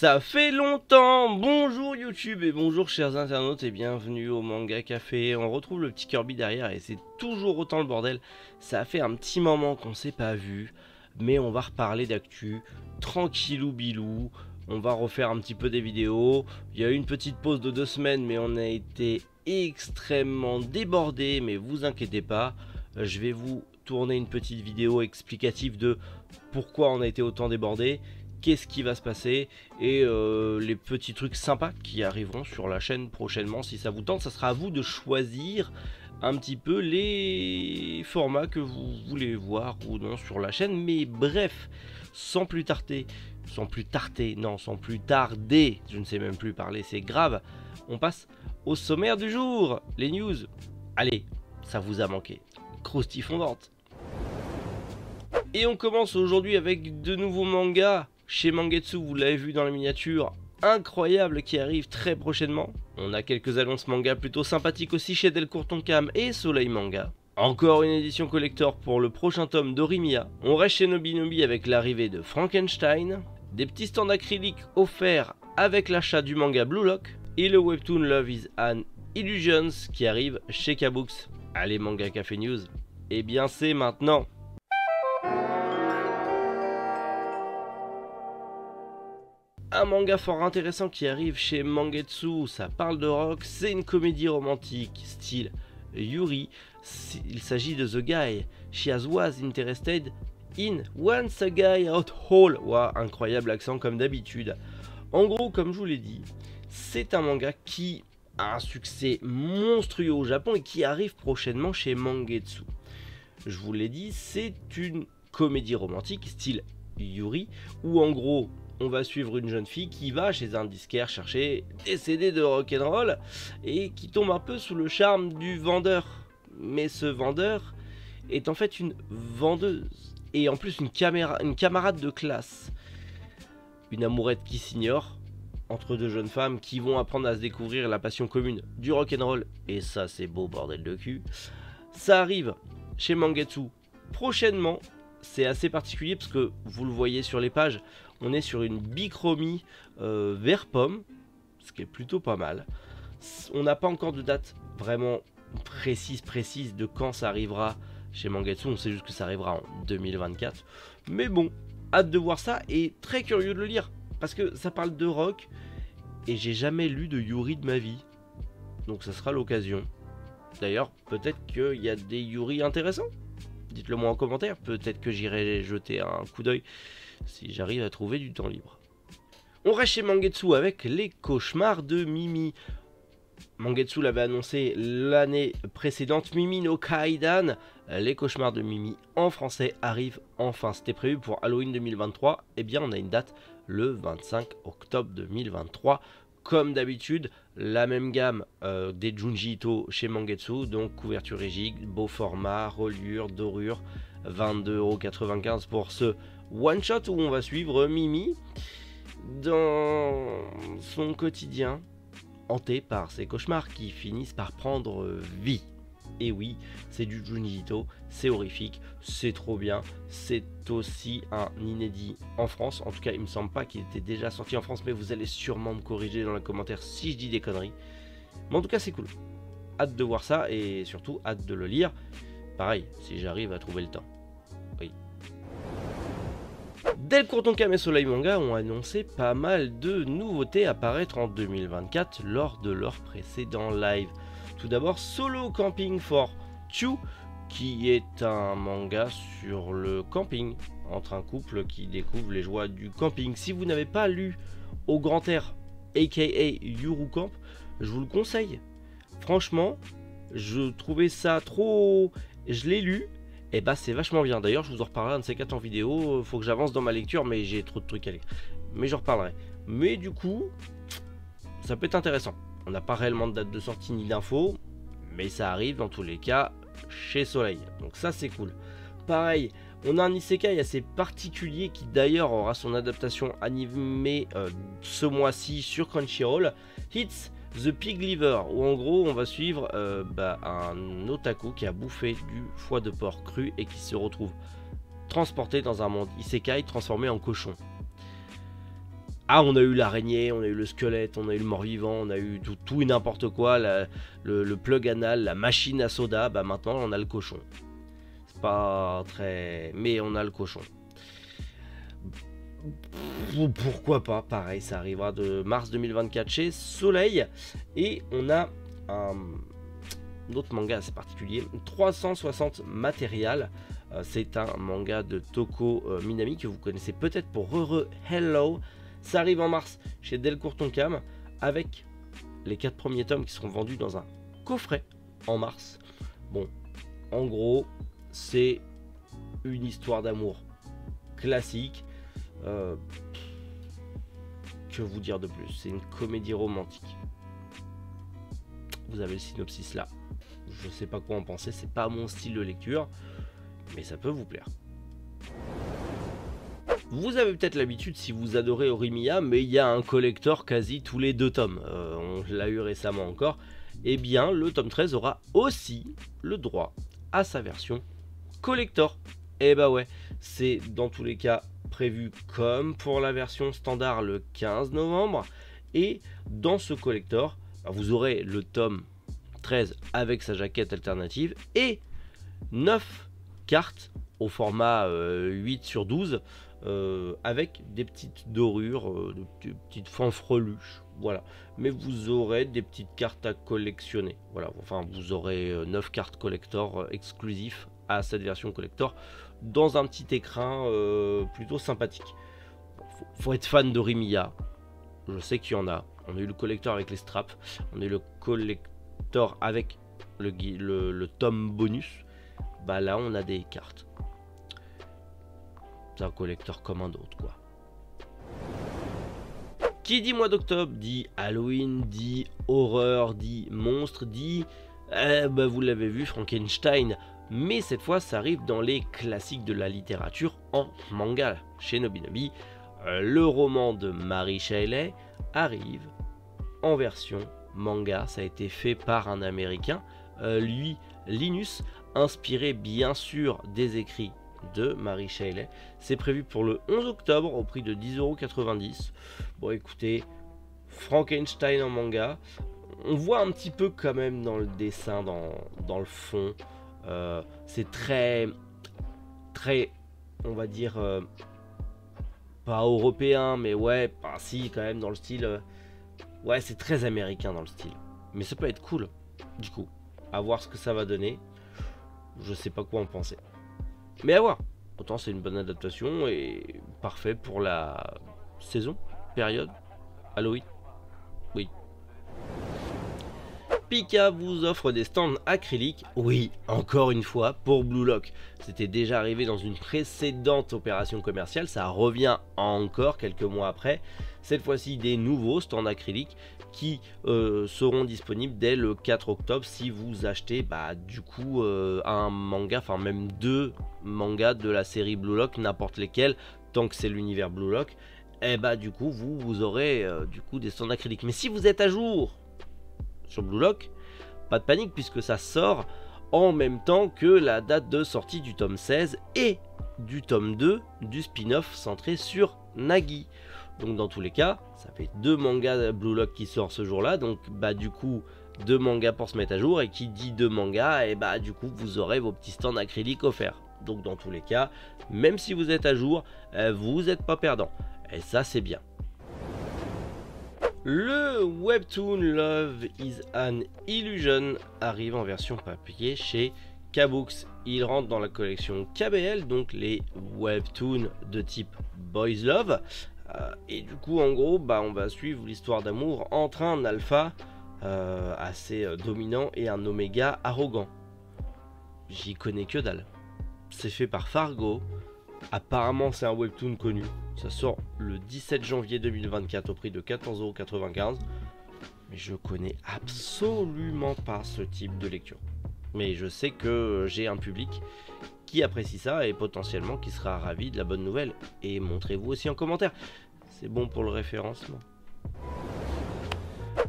Ça fait longtemps. Bonjour YouTube et bonjour chers internautes et bienvenue au Manga Café. On retrouve le petit Kirby derrière et c'est toujours autant le bordel. Ça fait un petit moment qu'on s'est pas vu, mais on va reparler d'actu tranquillou bilou. On va refaire un petit peu des vidéos. Il y a eu une petite pause de 2 semaines, mais on a été extrêmement débordé. Mais vous inquiétez pas, je vais vous tourner une petite vidéo explicative de pourquoi on a été autant débordé, qu'est-ce qui va se passer et les petits trucs sympas qui arriveront sur la chaîne prochainement. Si ça vous tente, ça sera à vous de choisir un petit peu les formats que vous voulez voir ou non sur la chaîne. Mais bref, sans plus tarder, je ne sais même plus parler, c'est grave, on passe au sommaire du jour, les news. Allez, ça vous a manqué, croustille fondante. Et on commence aujourd'hui avec de nouveaux mangas chez Mangetsu, vous l'avez vu dans la miniature, incroyable qui arrive très prochainement. On a quelques annonces manga plutôt sympathiques aussi chez Delcourt Tonkam et Soleil Manga. Encore une édition collector pour le prochain tome d'Orimiya. On reste chez Nobinobi avec l'arrivée de Frankenstein. Des petits stands acryliques offerts avec l'achat du manga Blue Lock. Et le webtoon Love is an Illusions qui arrive chez Kabooks. Allez Manga Café News, et bien c'est maintenant. Un manga fort intéressant qui arrive chez Mangetsu, ça parle de rock, c'est une comédie romantique style Yuri. Il s'agit de The Guy She Was Interested in Once a Guy Out Hall. Wow, incroyable accent comme d'habitude. En gros, comme je vous l'ai dit, c'est un manga qui a un succès monstrueux au Japon et qui arrive prochainement chez Mangetsu. Je vous l'ai dit, c'est une comédie romantique style Yuri, où en gros on va suivre une jeune fille qui va chez un disquaire chercher des CD de rock'n'roll et qui tombe un peu sous le charme du vendeur. Mais ce vendeur est en fait une vendeuse et en plus une camarade de classe. Une amourette qui s'ignore entre deux jeunes femmes qui vont apprendre à se découvrir la passion commune du rock'n'roll. Et ça c'est beau bordel de cul. Ça arrive chez Mangetsu prochainement. C'est assez particulier parce que vous le voyez sur les pages, on est sur une bichromie vert pomme, ce qui est plutôt pas mal. On n'a pas encore de date vraiment précise de quand ça arrivera chez Mangetsu, on sait juste que ça arrivera en 2024. Mais bon, hâte de voir ça et très curieux de le lire, parce que ça parle de rock et j'ai jamais lu de Yuri de ma vie. Donc ça sera l'occasion. D'ailleurs, peut-être qu'il y a des Yuri intéressants. Dites-le moi en commentaire, peut-être que j'irai jeter un coup d'œil si j'arrive à trouver du temps libre. On reste chez Mangetsu avec les cauchemars de Mimi. Mangetsu l'avait annoncé l'année précédente, Mimi no Kaidan. Les cauchemars de Mimi en français arrivent enfin. C'était prévu pour Halloween 2023. Eh bien, on a une date le 25 octobre 2023. Comme d'habitude, la même gamme des Junji Ito chez Mangetsu, donc couverture rigide, beau format, reliure, dorure, 22,95 € pour ce one shot où on va suivre Mimi dans son quotidien, hanté par ses cauchemars qui finissent par prendre vie. Et oui, c'est du Junji Ito, c'est horrifique, c'est trop bien, c'est aussi un inédit en France. En tout cas, il me semble pas qu'il était déjà sorti en France, mais vous allez sûrement me corriger dans les commentaires si je dis des conneries. Mais en tout cas, c'est cool. Hâte de voir ça et surtout hâte de le lire. Pareil, si j'arrive à trouver le temps. Oui. Delcourt Tonkam et Soleil Manga ont annoncé pas mal de nouveautés à apparaître en 2024 lors de leur précédent live. Tout d'abord, Solo Camping for Two, qui est un manga sur le camping, entre un couple qui découvre les joies du camping. Si vous n'avez pas lu Au Grand Air, aka Yuru Camp, je vous le conseille. Franchement, je trouvais ça trop... Je l'ai lu, et bah c'est vachement bien. D'ailleurs, je vous en reparlerai un de ces 4 en vidéo. Faut que j'avance dans ma lecture, mais j'ai trop de trucs à lire. Mais j'en reparlerai. Mais du coup, ça peut être intéressant. On n'a pas réellement de date de sortie ni d'infos, mais ça arrive dans tous les cas chez Soleil. Donc ça c'est cool. Pareil, on a un isekai assez particulier qui d'ailleurs aura son adaptation animée ce mois-ci sur Crunchyroll. It's the Pig Liver, où en gros on va suivre un otaku qui a bouffé du foie de porc cru et qui se retrouve transporté dans un monde isekai transformé en cochon. Ah, on a eu l'araignée, on a eu le squelette, on a eu le mort-vivant, on a eu tout et n'importe quoi, le plug anal, la machine à soda, bah maintenant on a le cochon. C'est pas très... mais on a le cochon. Pourquoi pas, pareil, ça arrivera de mars 2024 chez Soleil. Et on a un autre manga assez particulier, 360 Matérial. C'est un manga de Toko Minami que vous connaissez peut-être pour Hello. Ça arrive en mars chez Delcourt Tonkam avec les 4 premiers tomes qui seront vendus dans un coffret en mars. Bon, en gros, c'est une histoire d'amour classique. Que vous dire de plus? C'est une comédie romantique. Vous avez le synopsis là. Je sais pas quoi en penser, c'est pas mon style de lecture, mais ça peut vous plaire. Vous avez peut-être l'habitude si vous adorez Horimiya, mais il y a un collector quasi tous les 2 tomes. On l'a eu récemment encore. Eh bien, le tome 13 aura aussi le droit à sa version collector. Et bah ouais, c'est dans tous les cas prévu comme pour la version standard le 15 novembre. Et dans ce collector, vous aurez le tome 13 avec sa jaquette alternative et 9 cartes au format 8/12 avec des petites dorures, des petites fanfreluches, voilà. Mais vous aurez des petites cartes à collectionner, voilà. Enfin, vous aurez 9 cartes collector exclusifs à cette version collector dans un petit écrin plutôt sympathique. Faut être fan de Horimiya, je sais qu'il y en a. On a eu le collector avec les straps, on a eu le collector avec le tome bonus. Bah là on a des cartes. C'est un collector comme un autre quoi. Qui dit mois d'octobre dit Halloween, dit horreur, dit monstre, dit bah vous l'avez vu, Frankenstein. Mais cette fois ça arrive dans les classiques de la littérature en manga. Chez Nobinobi, le roman de Mary Shelley arrive en version manga. Ça a été fait par un américain, lui Linus, inspiré bien sûr des écrits de Mary Shelley. C'est prévu pour le 11 octobre au prix de 10,90 €. Bon écoutez, Frankenstein en manga, on voit un petit peu quand même dans le dessin, dans le fond, c'est très, on va dire, pas européen, mais ouais, bah, si quand même dans le style, ouais c'est très américain dans le style. Mais ça peut être cool, du coup, à voir ce que ça va donner. Je sais pas quoi en penser. Mais à voir. Autant c'est une bonne adaptation et parfait pour la saison, période, Halloween. Oui. Pika vous offre des stands acryliques, oui, encore une fois, pour Blue Lock. C'était déjà arrivé dans une précédente opération commerciale, ça revient encore quelques mois après. Cette fois-ci, des nouveaux stands acryliques qui seront disponibles dès le 4 octobre si vous achetez du coup un manga, enfin même 2 mangas de la série Blue Lock, n'importe lesquels, tant que c'est l'univers Blue Lock, et du coup vous aurez du coup des stands acryliques. Mais si vous êtes à jour sur Blue Lock, pas de panique puisque ça sort en même temps que la date de sortie du tome 16 et du tome 2 du spin-off centré sur Nagi. Donc dans tous les cas, ça fait 2 mangas Blue Lock qui sortent ce jour-là, donc du coup 2 mangas pour se mettre à jour, et qui dit 2 mangas, et du coup vous aurez vos petits stands acryliques offerts. Donc dans tous les cas, même si vous êtes à jour, vous n'êtes pas perdant, et ça c'est bien. Le webtoon Love is an Illusion arrive en version papier chez K-Books. Il rentre dans la collection KBL, donc les webtoons de type Boys Love. Et du coup en gros on va suivre l'histoire d'amour entre un alpha assez dominant et un oméga arrogant. J'y connais que dalle. C'est fait par Fargo. Apparemment c'est un webtoon connu. Ça sort le 17 janvier 2024 au prix de 14,95 €. Mais je connais absolument pas ce type de lecture. Mais je sais que j'ai un public qui apprécie ça et potentiellement qui sera ravi de la bonne nouvelle. Et montrez-vous aussi en commentaire. C'est bon pour le référencement.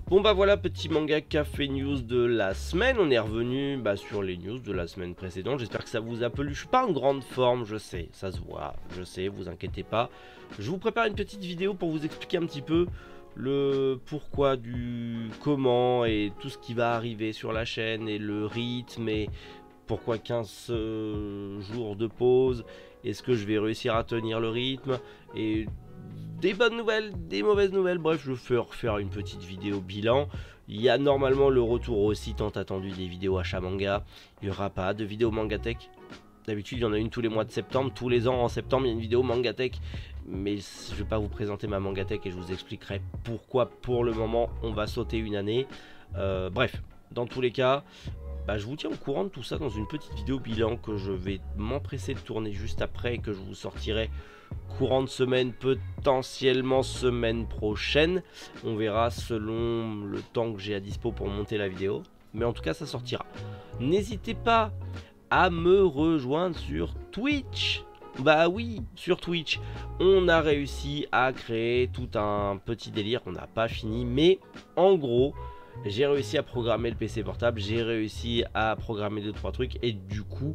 Bon bah voilà, petit manga café news de la semaine. On est revenu sur les news de la semaine précédente. J'espère que ça vous a plu. Je suis pas en grande forme, je sais, ça se voit, je sais, vous inquiétez pas. Je vous prépare une petite vidéo pour vous expliquer un petit peu le pourquoi du comment et tout ce qui va arriver sur la chaîne et le rythme et pourquoi 15 jours de pause. Est-ce que je vais réussir à tenir le rythme et des bonnes nouvelles, des mauvaises nouvelles, bref, je vais refaire une petite vidéo bilan. Il y a normalement le retour aussi tant attendu des vidéos achat manga. Il n'y aura pas de vidéo Mangatech. D'habitude, il y en a une tous les mois de septembre. Tous les ans, en septembre, il y a une vidéo Mangatech. Mais je ne vais pas vous présenter ma Mangatech et je vous expliquerai pourquoi, pour le moment, on va sauter une année. Bref, dans tous les cas, je vous tiens au courant de tout ça dans une petite vidéo bilan que je vais m'empresser de tourner juste après et que je vous sortirai courant de semaine, potentiellement semaine prochaine. On verra selon le temps que j'ai à dispo pour monter la vidéo. Mais en tout cas, ça sortira. N'hésitez pas à me rejoindre sur Twitch. Bah oui, sur Twitch, on a réussi à créer tout un petit délire. On n'a pas fini, mais en gros, j'ai réussi à programmer le PC portable, j'ai réussi à programmer 2-3 trucs et du coup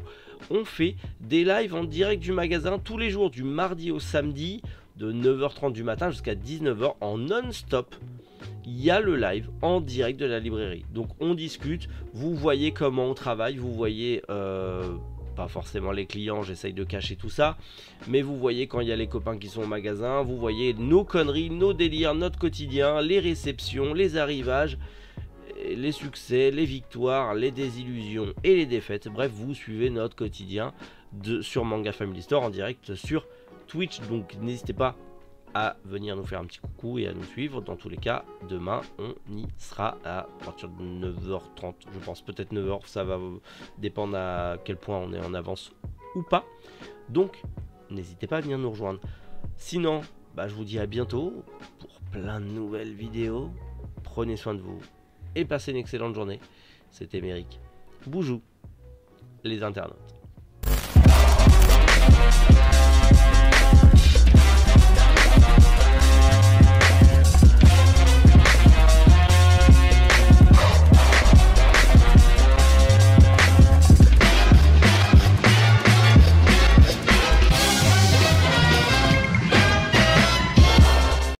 on fait des lives en direct du magasin tous les jours du mardi au samedi de 9h30 du matin jusqu'à 19h en non-stop. Il y a le live en direct de la librairie, donc on discute, vous voyez comment on travaille, vous voyez pas forcément les clients, j'essaye de cacher tout ça, mais vous voyez quand il y a les copains qui sont au magasin, vous voyez nos conneries, nos délires, notre quotidien, les réceptions, les arrivages, les succès, les victoires, les désillusions et les défaites. Bref, vous suivez notre quotidien sur Manga Family Store en direct sur Twitch. Donc n'hésitez pas à venir nous faire un petit coucou et à nous suivre. Dans tous les cas, demain, on y sera à partir de 9h30. Je pense peut-être 9h, ça va dépendre à quel point on est en avance ou pas. Donc, n'hésitez pas à venir nous rejoindre. Sinon, je vous dis à bientôt pour plein de nouvelles vidéos. Prenez soin de vous. Et passez une excellente journée. C'était Méric. Boujou, les internautes.